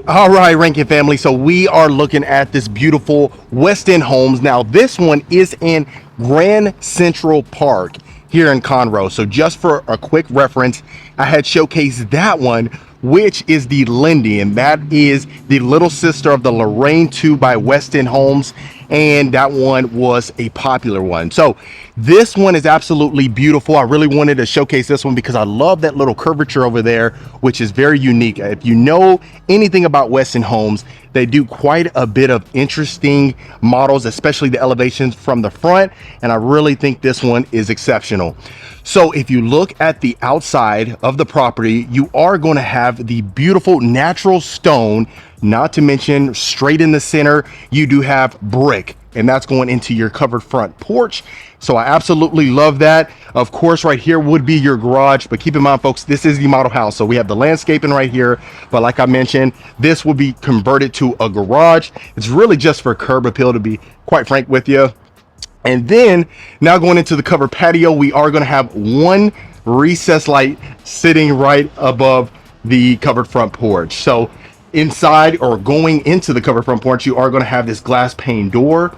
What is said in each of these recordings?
All right, Rankin family. So we are looking at this beautiful Westin Homes. Now, this one is in Grand Central Park here in Conroe. So just for a quick reference, I had showcased that one, which is the Lindy, and that is the little sister of the Lorraine 2 by Westin Homes. And that one was a popular one. So this one is absolutely beautiful. I really wanted to showcase this one because I love that little curvature over there, which is very unique. If you know anything about Westin Homes, they do quite a bit of interesting models, especially the elevations from the front. And I really think this one is exceptional. So if you look at the outside of the property, you are going to have the beautiful natural stone, not to mention straight in the center, you do have brick, and that's going into your covered front porch. So I absolutely love that. Of course, right here would be your garage, but keep in mind, folks, this is the model house. So we have the landscaping right here, but like I mentioned, this will be converted to a garage. It's really just for curb appeal, to be quite frank with you. And then now going into the covered patio, we are going to have one recessed light sitting right above the covered front porch. So inside, or going into the covered front porch, you are going to have this glass pane door.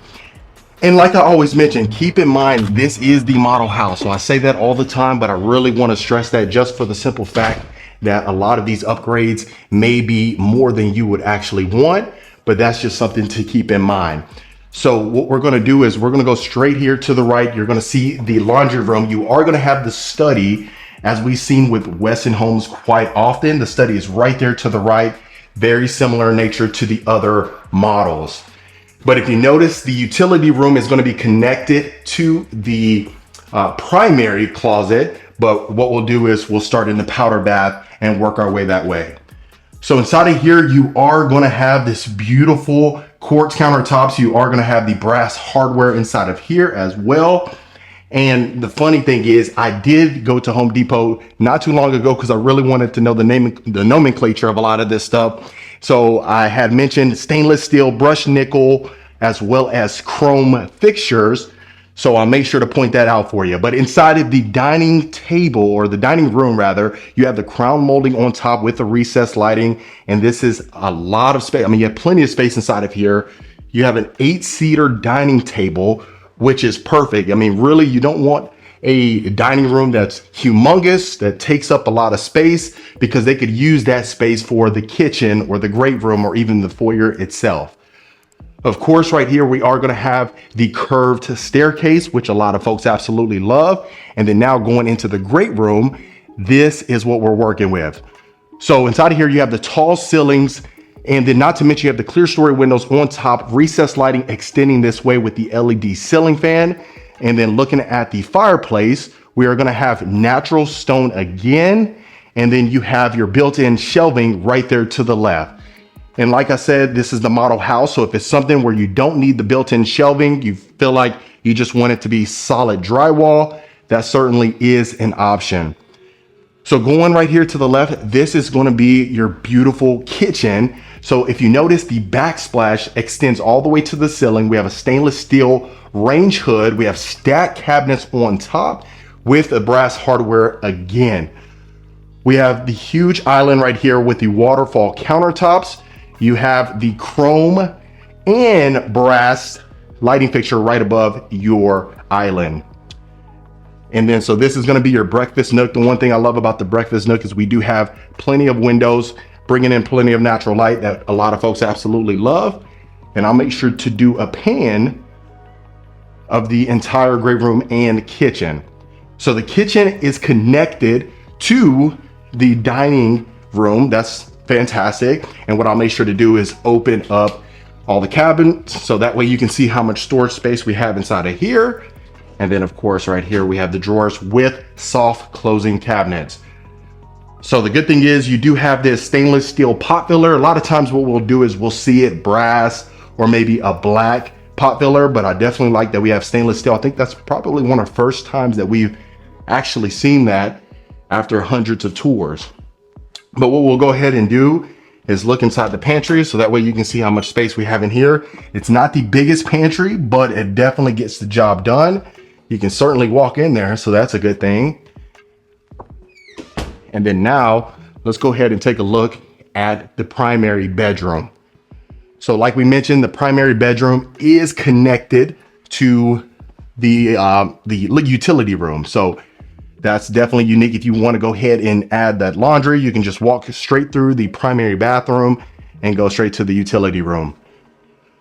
And like I always mention, keep in mind, this is the model house. So I say that all the time, but I really want to stress that just for the simple fact that a lot of these upgrades may be more than you would actually want, but that's just something to keep in mind. So what we're going to do is we're going to go straight here to the right. You're going to see the laundry room. You are going to have the study, as we've seen with Westin Homes quite often. The study is right there to the right, very similar in nature to the other models. But if you notice, the utility room is going to be connected to the primary closet. But what we'll do is we'll start in the powder bath and work our way that way. So inside of here, you are going to have this beautiful quartz countertops. You are going to have the brass hardware inside of here as well. And the funny thing is, I did go to Home Depot not too long ago because I really wanted to know the nomenclature of a lot of this stuff. So I had mentioned stainless steel, brushed nickel, as well as chrome fixtures. So I'll make sure to point that out for you. But inside of the dining table, or the dining room rather, you have the crown molding on top with the recessed lighting. And this is a lot of space. I mean, you have plenty of space inside of here. You have an 8-seater dining table, which is perfect. I mean, really, you don't want a dining room that's humongous, that takes up a lot of space, because they could use that space for the kitchen or the great room or even the foyer itself. Of course, right here, we are going to have the curved staircase, which a lot of folks absolutely love. And then now going into the great room, this is what we're working with. So inside of here, you have the tall ceilings, and then not to mention you have the clear story windows on top, recessed lighting extending this way with the LED ceiling fan. And then looking at the fireplace, we are going to have natural stone again. And then you have your built-in shelving right there to the left. And like I said, this is the model house. So if it's something where you don't need the built-in shelving, you feel like you just want it to be solid drywall, that certainly is an option. So going right here to the left, this is going to be your beautiful kitchen. So if you notice, the backsplash extends all the way to the ceiling. We have a stainless steel range hood. We have stacked cabinets on top with the brass hardware again. We have the huge island right here with the waterfall countertops. You have the chrome and brass lighting fixture right above your island. And then, so this is going to be your breakfast nook. The one thing I love about the breakfast nook is we do have plenty of windows, bringing in plenty of natural light that a lot of folks absolutely love. And I'll make sure to do a pan of the entire great room and kitchen. So the kitchen is connected to the dining room. That's fantastic. And what I'll make sure to do is open up all the cabinets so that way you can see how much storage space we have inside of here. And then of course right here we have the drawers with soft closing cabinets. So the good thing is you do have this stainless steel pot filler. A lot of times what we'll do is we'll see it brass or maybe a black pot filler, but I definitely like that we have stainless steel. I think that's probably one of the first times that we've actually seen that after hundreds of tours. But what we'll go ahead and do is look inside the pantry so that way you can see how much space we have in here. It's not the biggest pantry, but it definitely gets the job done. You can certainly walk in there, so that's a good thing. And then now let's go ahead and take a look at the primary bedroom. So like we mentioned, the primary bedroom is connected to the utility room. So that's definitely unique. If you want to go ahead and add that laundry, you can just walk straight through the primary bathroom and go straight to the utility room.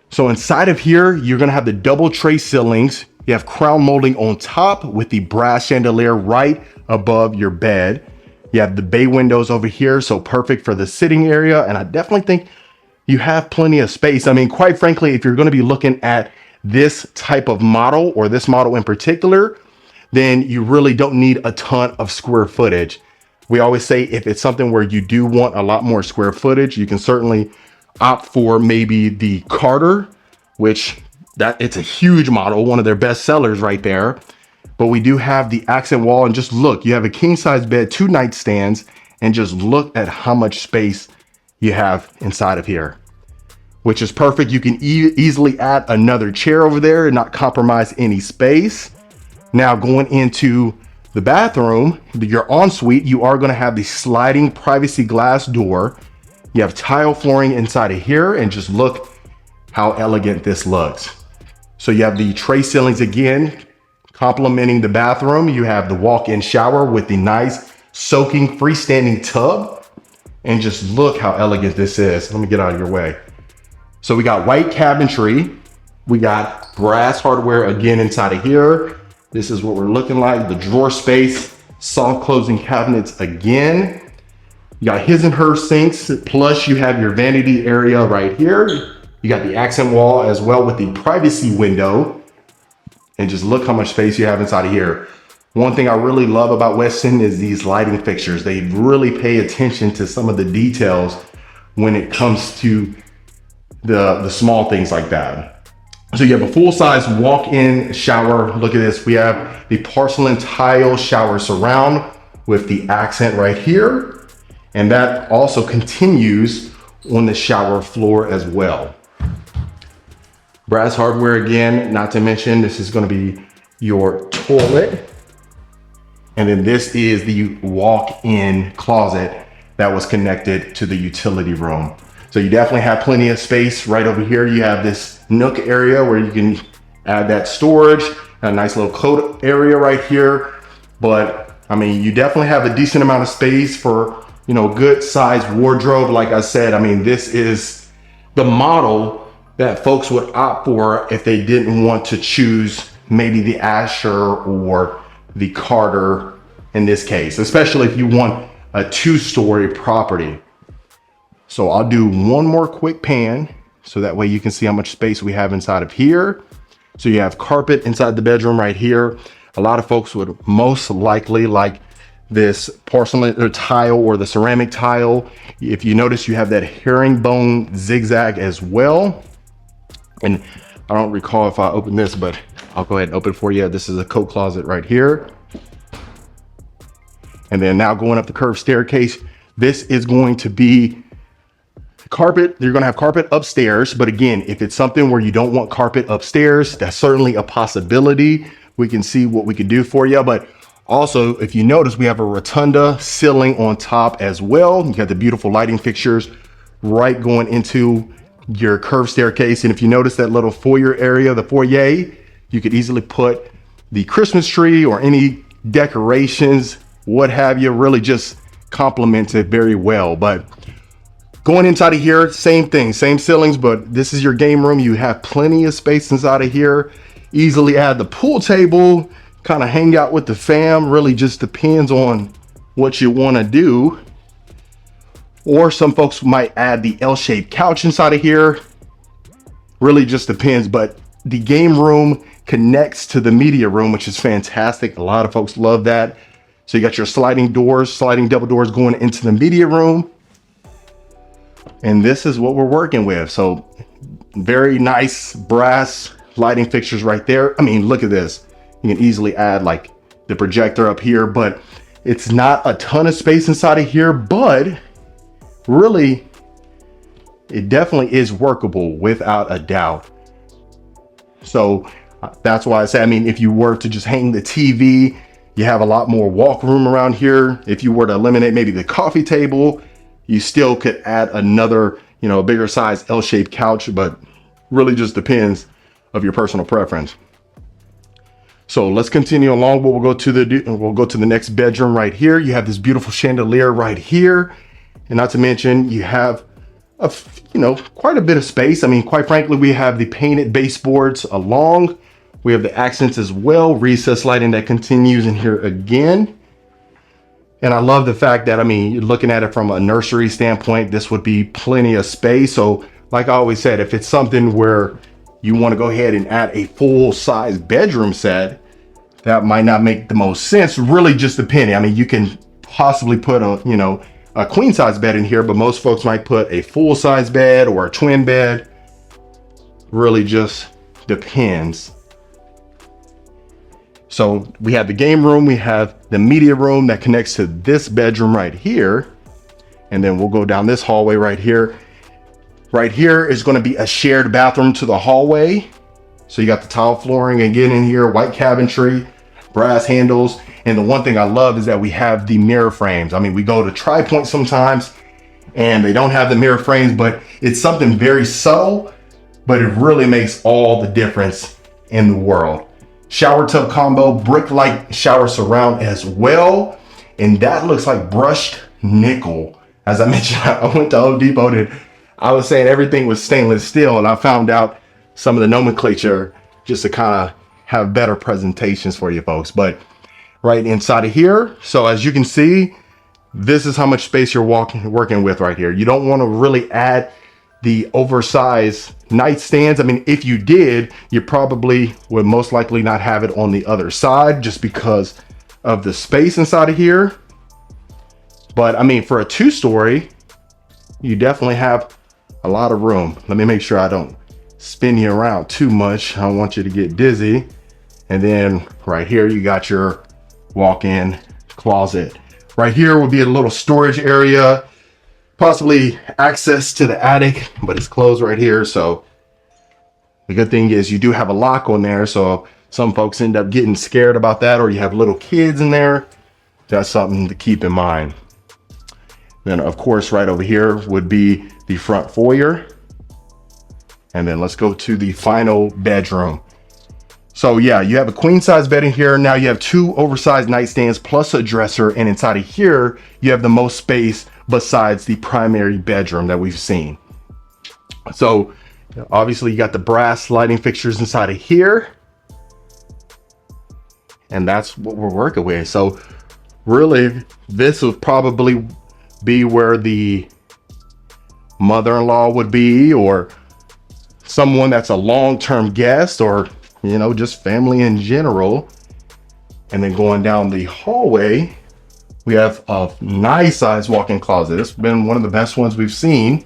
So inside of here, you're going to have the double tray ceilings. You have crown molding on top with the brass chandelier right above your bed. You have the bay windows over here, so perfect for the sitting area. And I definitely think you have plenty of space. I mean, quite frankly, if you're going to be looking at this type of model, or this model in particular, then you really don't need a ton of square footage. We always say if it's something where you do want a lot more square footage, you can certainly opt for maybe the Carter, which it's a huge model, one of their best sellers right there. But we do have the accent wall, and just look, you have a king size bed, 2 nightstands, and just look at how much space you have inside of here, which is perfect. You can easily add another chair over there and not compromise any space. Now going into the bathroom, your ensuite, you are going to have the sliding privacy glass door. You have tile flooring inside of here, and just look how elegant this looks. So you have the tray ceilings again, complementing the bathroom. You have the walk-in shower with the nice soaking freestanding tub, and just look how elegant this is. Let me get out of your way. So we got white cabinetry. We got brass hardware again inside of here. This is what we're looking like. The drawer space, soft closing cabinets again. You got his and her sinks, plus you have your vanity area right here. You got the accent wall as well with the privacy window. And just look how much space you have inside of here. One thing I really love about Westin is these lighting fixtures. They really pay attention to some of the details when it comes to the small things like that. So you have a full-size walk-in shower. Look at this. We have the porcelain tile shower surround with the accent right here. And that also continues on the shower floor as well. Brass hardware again, not to mention, this is going to be your toilet. And then this is the walk-in closet that was connected to the utility room. So you definitely have plenty of space right over here. You have this nook area where you can add that storage, a nice little coat area right here. But I mean, you definitely have a decent amount of space for, you know, good sized wardrobe. Like I said, I mean, this is the model that folks would opt for if they didn't want to choose maybe the Asher or the Carter in this case, especially if you want a 2-story property. So I'll do one more quick pan so that way you can see how much space we have inside of here. So you have carpet inside the bedroom right here. A lot of folks would most likely like this porcelain or tile or the ceramic tile. If you notice, you have that herringbone zigzag as well. And I don't recall if I opened this, but I'll go ahead and open it for you. This is a coat closet right here. And then now going up the curved staircase, this is going to be carpet. You're going to have carpet upstairs. But again, if it's something where you don't want carpet upstairs, that's certainly a possibility. We can see what we can do for you. But also, if you notice, we have a rotunda ceiling on top as well. You got the beautiful lighting fixtures right going into your curved staircase. And if you notice that little foyer area, the foyer, you could easily put the Christmas tree or any decorations, what have you, really just complements it very well. But going inside of here, same thing, same ceilings, but this is your game room. You have plenty of space inside of here. Easily add the pool table, kind of hang out with the fam. Really just depends on what you want to do. Or some folks might add the L-shaped couch inside of here. Really just depends, but the game room connects to the media room, which is fantastic. A lot of folks love that. So you got your sliding doors, sliding double doors going into the media room. And this is what we're working with. So very nice brass lighting fixtures right there. I mean, look at this. You can easily add like the projector up here, but it's not a ton of space inside of here, but really, it definitely is workable without a doubt. So that's why I say, I mean, if you were to just hang the TV, you have a lot more walk room around here. If you were to eliminate maybe the coffee table, You still could add another, a bigger size L-shaped couch, but really just depends of your personal preference. So let's continue along. We'll go to the next bedroom right here. You have this beautiful chandelier right here. And not to mention, you have quite a bit of space. I mean, quite frankly, we have the painted baseboards along. We have the accents as well, recessed lighting that continues in here again. And I love the fact that, I mean, you're looking at it from a nursery standpoint, this would be plenty of space. So like I always said, if it's something where you want to go ahead and add a full size bedroom set, that might not make the most sense, really just depending. I mean, you can possibly put a queen size bed in here, but most folks might put a full size bed or a twin bed. Really just depends. So we have the game room, we have the media room that connects to this bedroom right here. And then we'll go down this hallway right here. Right here is going to be a shared bathroom to the hallway. So you got the tile flooring again in here, white cabinetry, brass handles. And the one thing I love is that we have the mirror frames. I mean, we go to Tri-Point sometimes and they don't have the mirror frames, but it's something very subtle, but it really makes all the difference in the world. Shower tub combo, brick light shower surround as well. And that looks like brushed nickel. As I mentioned, I went to Home Depot and I was saying everything was stainless steel, and I found out some of the nomenclature just to kind of have better presentations for you folks. But right inside of here, so as you can see, this is how much space you're working with right here. You don't want to really add the oversized nightstands. I mean, if you did, you probably would most likely not have it on the other side just because of the space inside of here. But I mean, for a 2-story, you definitely have a lot of room. Let me make sure I don't spin you around too much. I don't want you to get dizzy. And then right here, you got your walk-in closet. Right here will be a little storage area, possibly access to the attic, but it's closed right here. So the good thing is you do have a lock on there. So some folks end up getting scared about that, or you have little kids in there. That's something to keep in mind. Then of course, right over here would be the front foyer. And then let's go to the final bedroom. So yeah, you have a queen size bed in here. Now you have 2 oversized nightstands plus a dresser. And inside of here, you have the most space besides the primary bedroom that we've seen. So obviously you got the brass lighting fixtures inside of here. And that's what we're working with. So really, this would probably be where the mother-in-law would be, or someone that's a long-term guest, or just family in general. And then going down the hallway, we have a nice size walk-in closet. It's been one of the best ones we've seen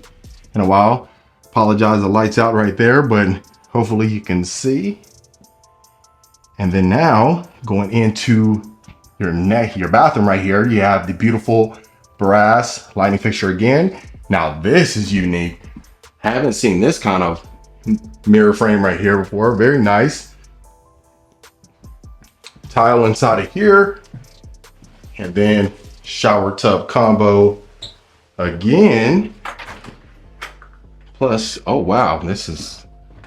in a while. Apologize, the light's out right there, but hopefully you can see. And then now going into your bathroom right here, you have the beautiful brass lighting fixture again. Now this is unique. Haven't seen this kind of mirror frame right here before. Very nice. Tile inside of here. And then shower tub combo again. Plus, oh wow, this is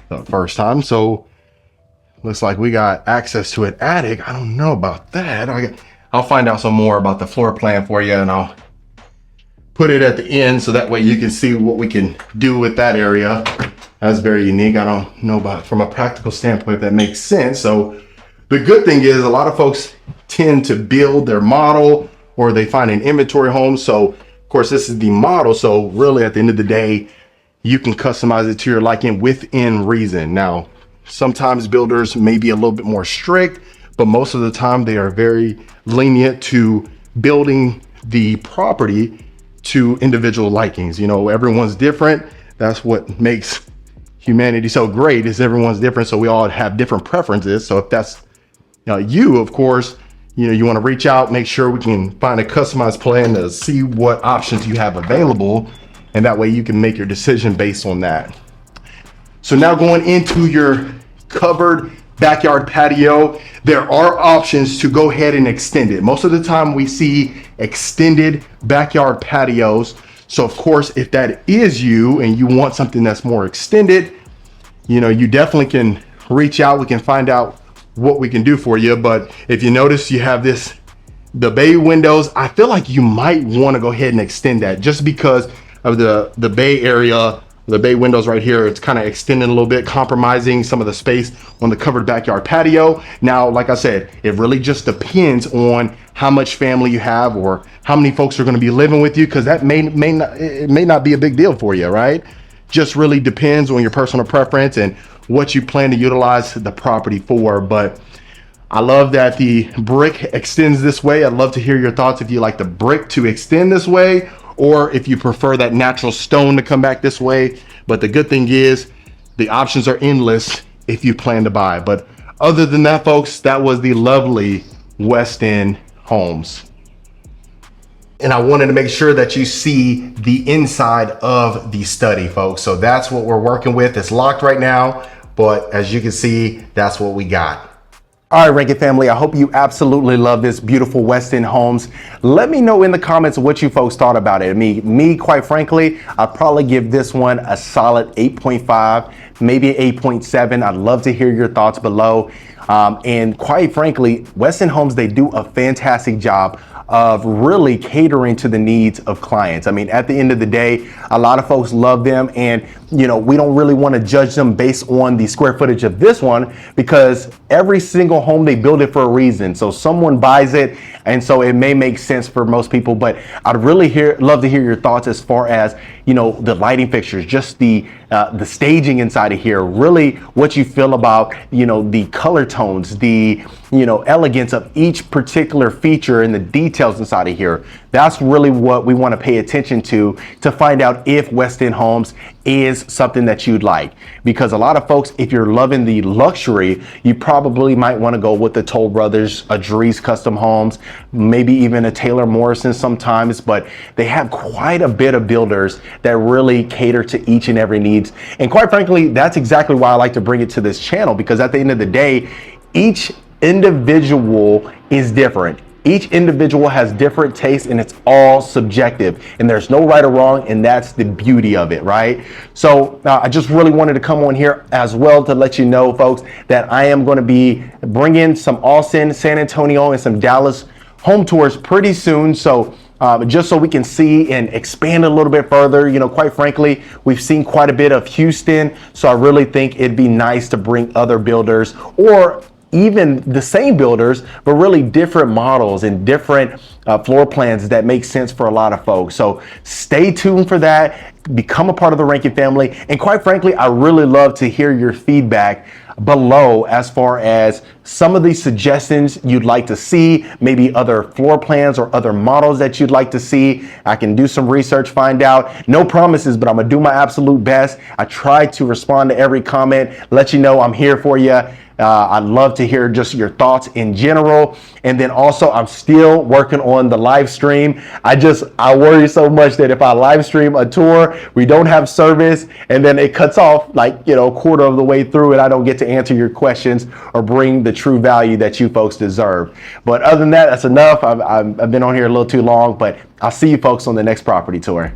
the first time. So looks like we got access to an attic. I don't know about that. I'll find out some more about the floor plan for you, and I'll put it at the end so that way you can see what we can do with that area. That's very unique. I don't know about from a practical standpoint if that makes sense. So the good thing is a lot of folks tend to build their model, or they find an inventory home. So of course this is the model. So really at the end of the day, you can customize it to your liking within reason. Now, sometimes builders may be a little bit more strict, but most of the time they are very lenient to building the property to individual likings. Everyone's different. That's what makes humanity so great, is everyone's different. So we all have different preferences. So if that's you, of course, you want to reach out, make sure we can find a customized plan to see what options you have available. And that way you can make your decision based on that. So now going into your covered backyard patio, there are options to go ahead and extend it. Most of the time we see extended backyard patios. So of course, if that is you and you want something that's more extended, you know, you definitely can reach out. We can find out what we can do for you. But if you notice, you have the bay windows. I feel like you might want to go ahead and extend that just because of the bay area, the bay windows right here. It's kind of extending a little bit, compromising some of the space on the covered backyard patio. Now, like I said, it really just depends on how much family you have or how many folks are going to be living with you, because that may not be a big deal for you, right? Just really depends on your personal preference and what you plan to utilize the property for. But I love that the brick extends this way. I'd love to hear your thoughts if you like the brick to extend this way, or if you prefer that natural stone to come back this way. But the good thing is the options are endless if you plan to buy. But other than that, folks, that was the lovely Westin Homes. And I wanted to make sure that you see the inside of the study, folks. So that's what we're working with. It's locked right now, but as you can see, that's what we got. All right, Rankin family, I hope you absolutely love this beautiful Westin Homes. Let me know in the comments what you folks thought about it. Me, quite frankly, I'd probably give this one a solid 8.5, maybe 8.7. I'd love to hear your thoughts below. And quite frankly, Westin Homes, they do a fantastic job of really catering to the needs of clients. I mean, at the end of the day, a lot of folks love them, and you know, we don't really want to judge them based on the square footage of this one, because every single home, they build it for a reason. So someone buys it, and so it may make sense for most people. But I'd really love to hear your thoughts as far as, you know, the lighting fixtures, just the staging inside of here, really what you feel about, you know, the color tones, the, you know, elegance of each particular feature and the details inside of here. That's really what we want to pay attention to find out if Westin Homes is something that you'd like. Because a lot of folks, if you're loving the luxury, you probably might want to go with the Toll Brothers, a Dries Custom Homes, maybe even a Taylor Morrison sometimes, but they have quite a bit of builders that really cater to each and every needs. And quite frankly, that's exactly why I like to bring it to this channel, because at the end of the day, each individual is different. Each individual has different tastes, and it's all subjective, and there's no right or wrong, and that's the beauty of it, right? So I just really wanted to come on here as well to let you know, folks, that I am going to be bringing some Austin, San Antonio, and some Dallas home tours pretty soon. So just so we can see and expand a little bit further. You know, quite frankly, we've seen quite a bit of Houston, so I really think it'd be nice to bring other builders, or even the same builders, but really different models and different floor plans that make sense for a lot of folks. So stay tuned for that. Become a part of the Rankin family. And quite frankly, I really love to hear your feedback below as far as some of these suggestions you'd like to see, maybe other floor plans or other models that you'd like to see. I can do some research, find out. No promises, but I'm gonna do my absolute best. I try to respond to every comment, let you know I'm here for you. I'd love to hear just your thoughts in general. And then also, I'm still working on the live stream. I worry so much that if I live stream a tour, we don't have service, and then it cuts off like, you know, a quarter of the way through, and I don't get to answer your questions or bring the true value that you folks deserve. But other than that, that's enough. I've been on here a little too long, but I'll see you folks on the next property tour.